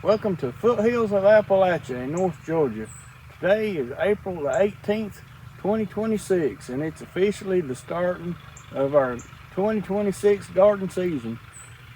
Welcome to Foothills of Appalachia in North Georgia. Today is April the 18th, 2026, and it's officially the starting of our 2026 garden season.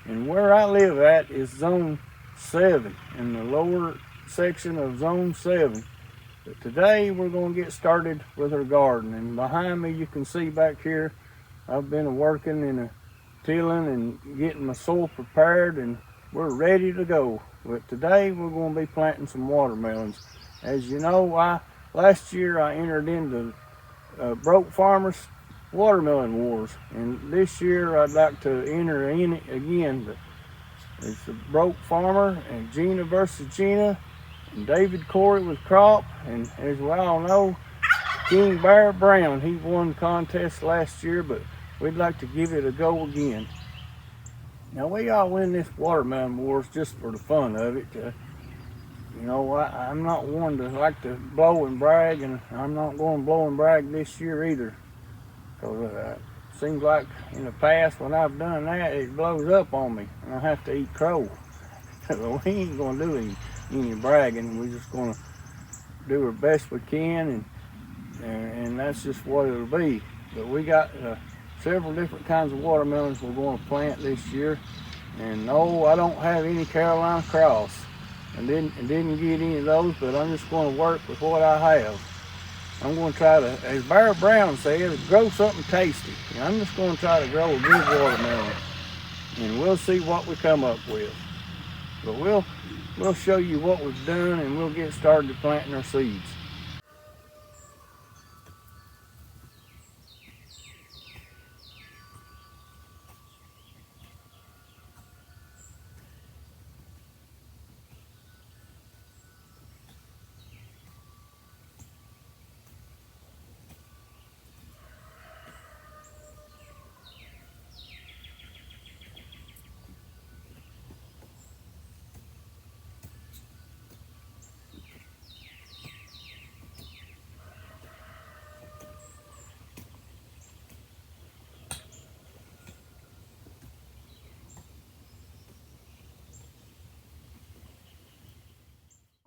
And where I live at is Zone 7, in the lower section of Zone 7. But today we're going to get started with our garden. And behind me you can see back here, I've been working in tilling and getting my soil prepared, and we're ready to go. But today we're going to be planting some watermelons. As you know, last year I entered into Broke Farmers Watermelonwarz, and this year I'd like to enter in it again. But it's a Broke Farmer and Gina versus Gina and David Corey with Crop, and as we all know, King Bear Brown, he won the contest last year, but we'd like to give it a go again. Now we all win this Watermelonwarz just for the fun of it. You know, I'm not one to like to blow and brag, and I'm not going to blow and brag this year either. Because it seems like in the past when I've done that, it blows up on me and I have to eat crow. So we ain't going to do any bragging. We're just going to do our best we can, and that's just what it'll be. But we got several different kinds of watermelons we're going to plant this year. And no, I don't have any Carolina Cross. And didn't get any of those, but I'm just going to work with what I have. I'm going to try to, as Bear Brown said, grow something tasty. And I'm just going to try to grow a good watermelon. And we'll see what we come up with. But we'll show you what we've done, and we'll get started planting our seeds.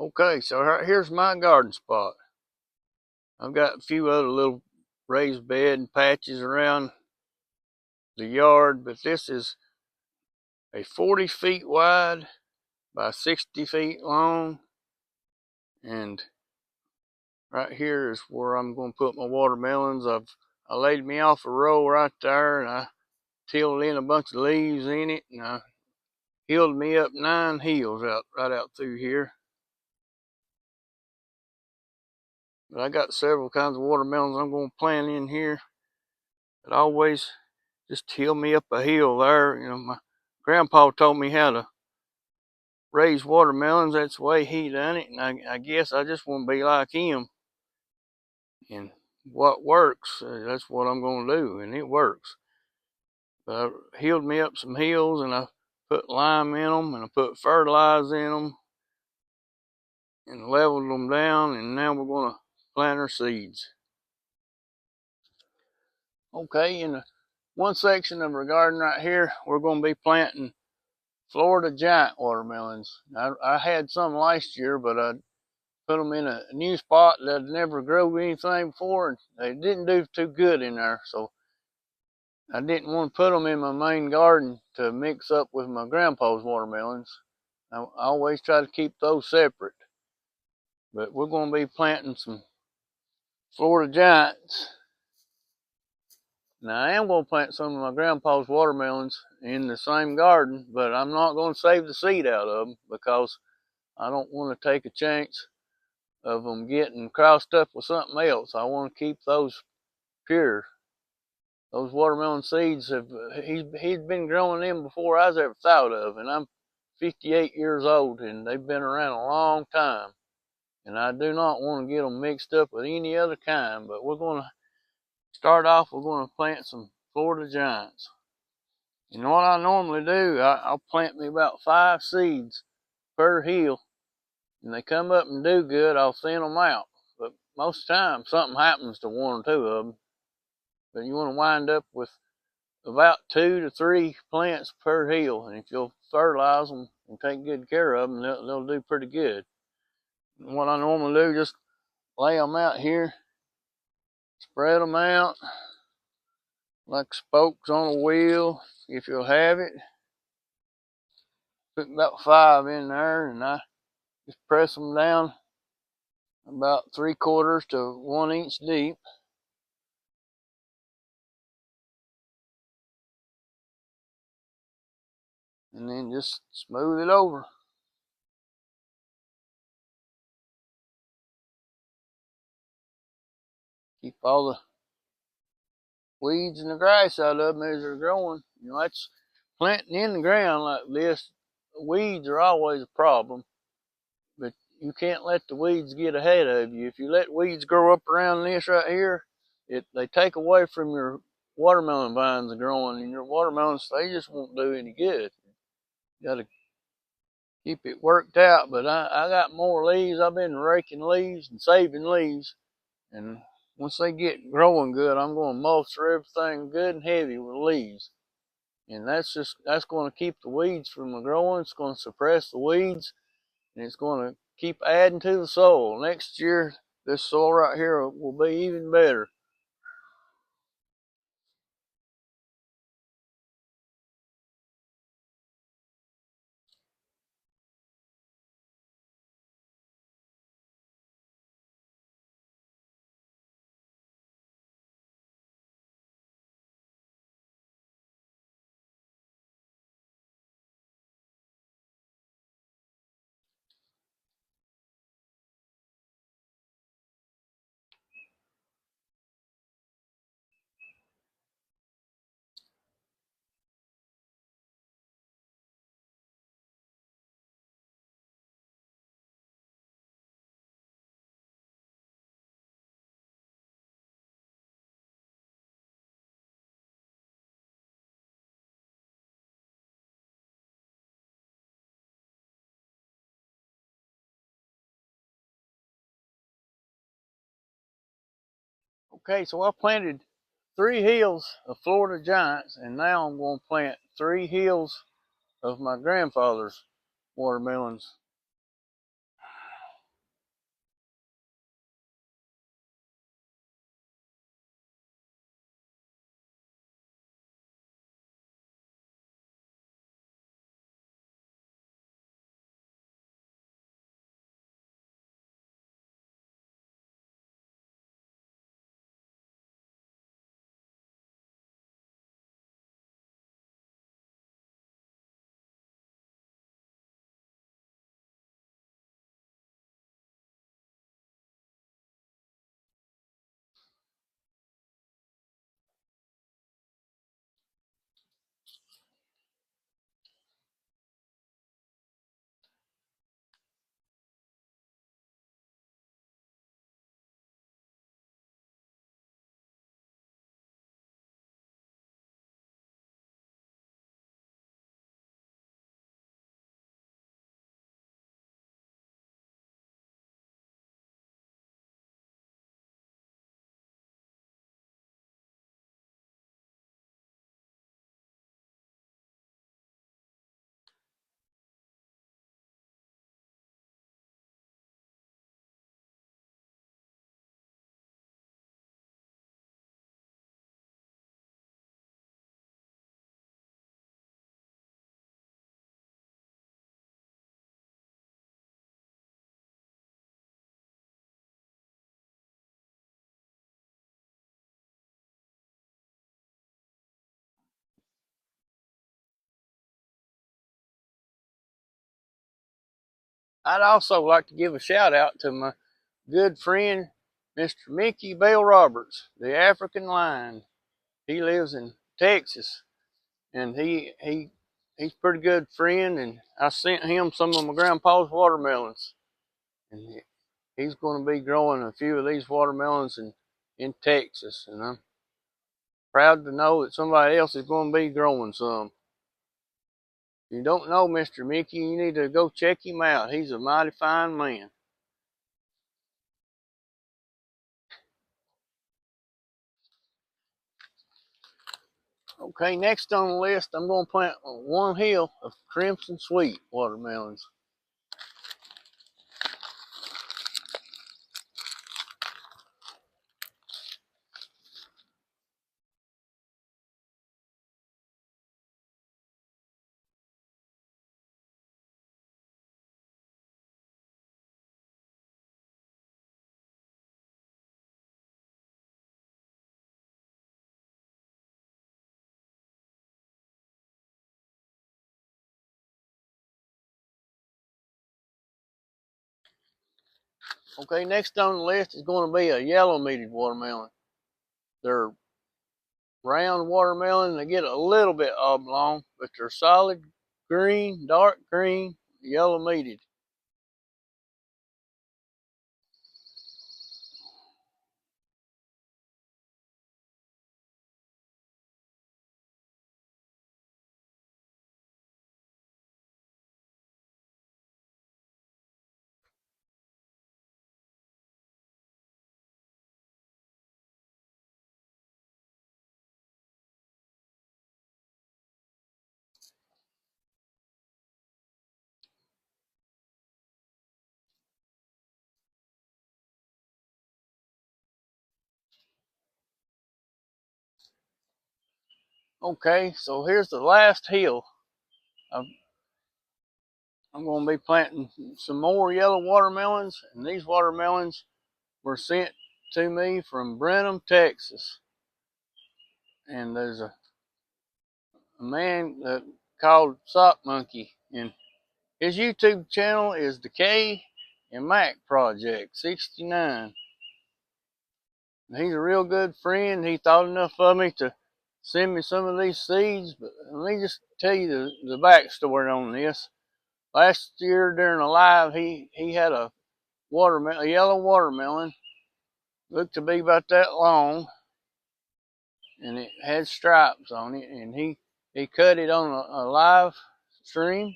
Okay, so right here's my garden spot. I've got a few other little raised bed and patches around the yard, but this is a 40 feet wide by 60 feet long, and right here is where I'm going to put my watermelons. I laid me off a row right there, and I tilled in a bunch of leaves in it, and I healed me up 9 hills right out through here. But I got several kinds of watermelons I'm going to plant in here. But I always just heal me up a hill there. You know, my grandpa told me how to raise watermelons. That's the way he done it, and I guess I just want to be like him. And what works, that's what I'm going to do, and it works. But I healed me up some hills, and I put lime in them, and I put fertilizer in them, and leveled them down, and now we're going to plant our seeds. Okay, in the one section of our garden right here, we're going to be planting Florida giant watermelons. I had some last year, but I put them in a new spot that I'd never grew anything before, and they didn't do too good in there, so I didn't want to put them in my main garden to mix up with my grandpa's watermelons. I always try to keep those separate. But we're going to be planting some Florida giants. Now I am going to plant some of my grandpa's watermelons in the same garden, but I'm not going to save the seed out of them because I don't want to take a chance of them getting crossed up with something else. I want to keep those pure. Those watermelon seeds he's been growing them before I was ever thought of, and I'm 58 years old, and they've been around a long time. And I do not want to get them mixed up with any other kind, but we're going to start off, we're going to plant some Florida giants. And what I normally do, I'll plant me about 5 seeds per hill, and they come up and do good, I'll thin them out. But most of the time, something happens to 1 or 2 of them. But you want to wind up with about 2 to 3 plants per hill, and if you'll fertilize them and take good care of them, they'll do pretty good. And what I normally do, just lay them out here, spread them out like spokes on a wheel, if you'll have it. Put about 5 in there, and I just press them down about 3/4 to 1 inch deep. And then just smooth it over. Keep all the weeds and the grass out of them as they're growing. You know, that's planting in the ground like this. Weeds are always a problem, but you can't let the weeds get ahead of you. If you let weeds grow up around this right here, they take away from your watermelon vines growing, and your watermelons, they just won't do any good. You gotta keep it worked out. But I got more leaves. I've been raking leaves and saving leaves, and once they get growing good, I'm going to mulch everything good and heavy with leaves. And that's going to keep the weeds from growing. It's going to suppress the weeds, and it's going to keep adding to the soil. Next year, this soil right here will be even better. Okay, so I planted 3 hills of Florida Giants, and now I'm going to plant 3 hills of my grandfather's watermelons. I'd also like to give a shout out to my good friend, Mr. Mickey Bell Roberts, the African Lion. He lives in Texas, and he's a pretty good friend. And I sent him some of my grandpa's watermelons, and he's going to be growing a few of these watermelons in Texas. And I'm proud to know that somebody else is going to be growing some. If you don't know Mr. Mickey, you need to go check him out. He's a mighty fine man. Okay, next on the list, I'm going to plant one hill of Crimson Sweet watermelons. Okay, next on the list is going to be a yellow meated watermelon. They're round watermelon. They get a little bit oblong, but they're solid green, dark green, yellow meated. Okay, so here's the last hill. I'm going to be planting some more yellow watermelons, and these watermelons were sent to me from Brenham, Texas. And there's a man called Sock Monkey, and his YouTube channel is the K and Mac Project 69. And he's a real good friend. He thought enough of me to send me some of these seeds. But let me just tell you the backstory on this. Last year during a live, he had a yellow watermelon, looked to be about that long, and it had stripes on it. And he cut it on a live stream,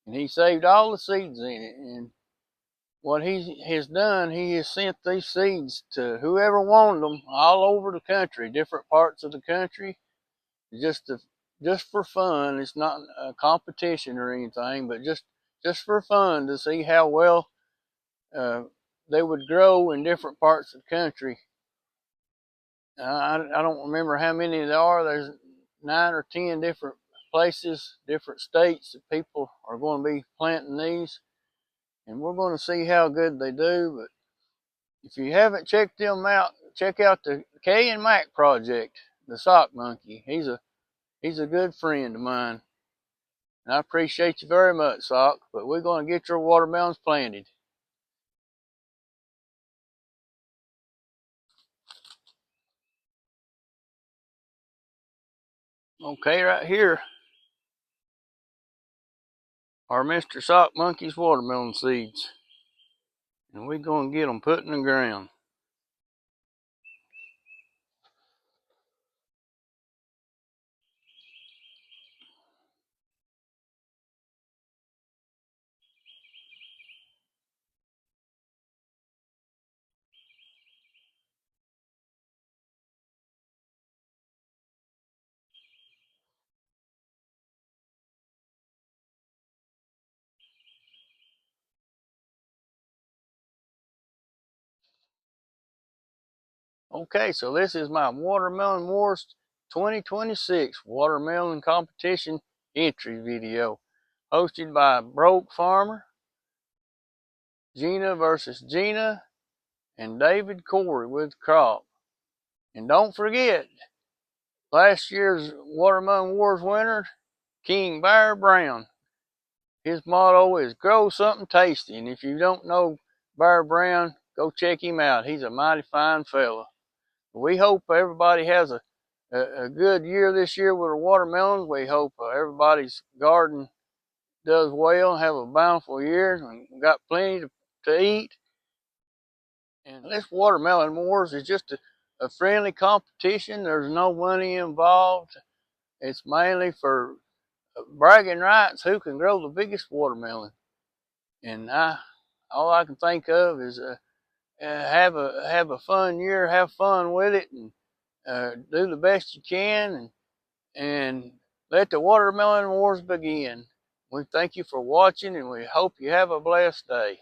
and he saved all the seeds in it. And what he has done, he has sent these seeds to whoever wanted them all over the country, different parts of the country, just for fun. It's not a competition or anything, but just for fun to see how well they would grow in different parts of the country. I don't remember how many there are. There's 9 or 10 different places, different states that people are going to be planting these, and we're going to see how good they do. But if you haven't checked them out, check out the K and Mac Project, the Sock Monkey. He's a good friend of mine, and I appreciate you very much, Sock. But we're going to get your watermelons planted. Okay, right here are Mr. Sock Monkey's watermelon seeds, and we're going to get them put in the ground. Okay, so this is my Watermelonwarz 2026 watermelon competition entry video, hosted by Broke Farmer, Gina versus Gina, and David Corey with Crop. And don't forget, last year's Watermelonwarz winner, King Bear Brown. His motto is grow something tasty. And if you don't know Bear Brown, go check him out. He's a mighty fine fella. We hope everybody has a good year this year with the watermelons. We hope everybody's garden does well and have a bountiful year and got plenty to eat. And this Watermelonwarz is just a friendly competition. There's no money involved. It's mainly for bragging rights, who can grow the biggest watermelon. And all I can think of is have a fun year, have fun with it, and do the best you can. And and let the watermelon wars begin. We thank you for watching, and we hope you have a blessed day.